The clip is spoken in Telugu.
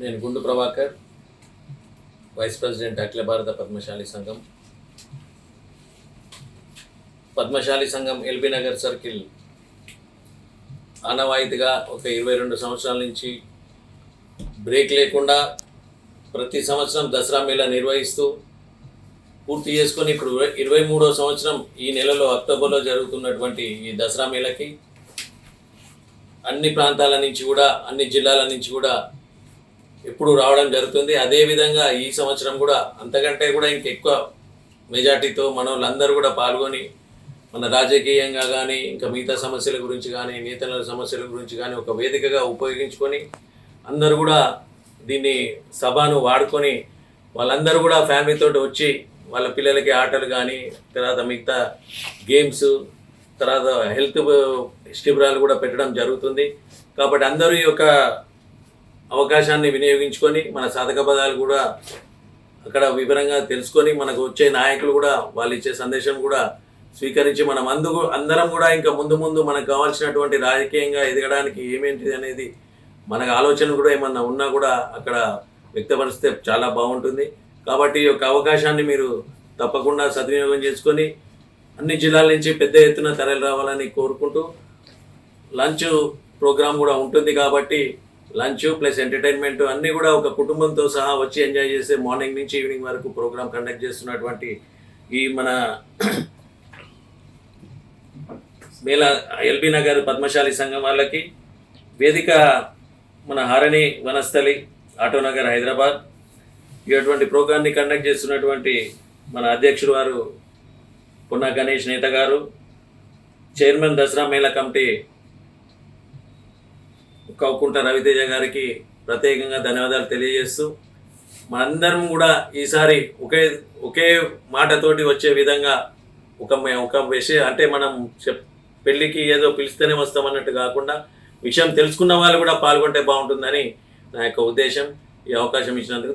నేను గుండు ప్రభాకర్, వైస్ ప్రెసిడెంట్ అఖిల భారత పద్మశాలి సంఘం. పద్మశాలి సంఘం ఎల్బీ నగర్ సర్కిల్ ఆనవాయితీగా ఒక 22 సంవత్సరాల నుంచి బ్రేక్ లేకుండా ప్రతి సంవత్సరం దసరా మేళా నిర్వహిస్తూ పూర్తి చేసుకొని ఇప్పుడు 23వ సంవత్సరం ఈ నెలలో అక్టోబర్లో జరుగుతున్నటువంటి ఈ దసరా మేళకి అన్ని ప్రాంతాల నుంచి కూడా అన్ని జిల్లాల నుంచి కూడా ఎప్పుడు రావడం జరుగుతుంది. అదేవిధంగా ఈ సంవత్సరం కూడా అంతకంటే కూడా ఇంకెక్కువ మెజార్టీతో మన వాళ్ళందరూ కూడా పాల్గొని మన రాజకీయంగా కానీ ఇంకా మిగతా సమస్యల గురించి కానీ నేతల సమస్యల గురించి కానీ ఒక వేదికగా ఉపయోగించుకొని అందరూ కూడా దీన్ని సభను వాడుకొని వాళ్ళందరూ కూడా ఫ్యామిలీతో వచ్చి వాళ్ళ పిల్లలకి ఆటలు కానీ తర్వాత మిగతా గేమ్స్ తర్వాత హెల్త్ శిబిరాలు కూడా పెట్టడం జరుగుతుంది. కాబట్టి అందరూ ఈ యొక్క అవకాశాన్ని వినియోగించుకొని మన సాధక పదాలు కూడా అక్కడ వివరంగా తెలుసుకొని మనకు వచ్చే నాయకులు కూడా వాళ్ళు ఇచ్చే సందేశం కూడా స్వీకరించి మనం అందరం కూడా ఇంకా ముందు ముందు మనకు కావాల్సినటువంటి రాజకీయంగా ఎదగడానికి ఏమేంటిది అనేది మనకు ఆలోచన కూడా ఏమన్నా ఉన్నా కూడా అక్కడ వ్యక్తపరిస్తే చాలా బాగుంటుంది. కాబట్టి ఈ యొక్క అవకాశాన్ని మీరు తప్పకుండా సద్వినియోగం చేసుకొని అన్ని జిల్లాల నుంచి పెద్ద ఎత్తున తరలి రావాలని కోరుకుంటూ లంచ్ ప్రోగ్రాం కూడా ఉంటుంది. కాబట్టి లంచ్ ప్లస్ ఎంటర్టైన్మెంట్ అన్నీ కూడా ఒక కుటుంబంతో సహా వచ్చి ఎంజాయ్ చేసే మార్నింగ్ నుంచి ఈవినింగ్ వరకు ప్రోగ్రాం కండక్ట్ చేస్తున్నటువంటి ఈ మన మేళా ఎల్బీ నగర్ పద్మశాలి సంఘం వాళ్ళకి వేదిక మన హారణి వనస్థలి ఆటోనగర్ హైదరాబాద్ ఇటువంటి ప్రోగ్రాన్ని కండక్ట్ చేస్తున్నటువంటి మన అధ్యక్షుడు వారు పున్నా గణేష్ నేత గారు, చైర్మన్ దసరా మేళా కమిటీ కౌకుంట రవితేజ గారికి ప్రత్యేకంగా ధన్యవాదాలు తెలియజేస్తూ మనందరం కూడా ఈసారి ఒకే మాటతోటి వచ్చే విధంగా ఒక విషయం అంటే మనం పెళ్ళికి ఏదో పిలిస్తేనే వస్తామన్నట్టు కాకుండా విషయం తెలుసుకున్న వాళ్ళు కూడా పాల్గొంటే బాగుంటుందని నా యొక్క ఉద్దేశం. ఈ అవకాశం ఇచ్చినందుకు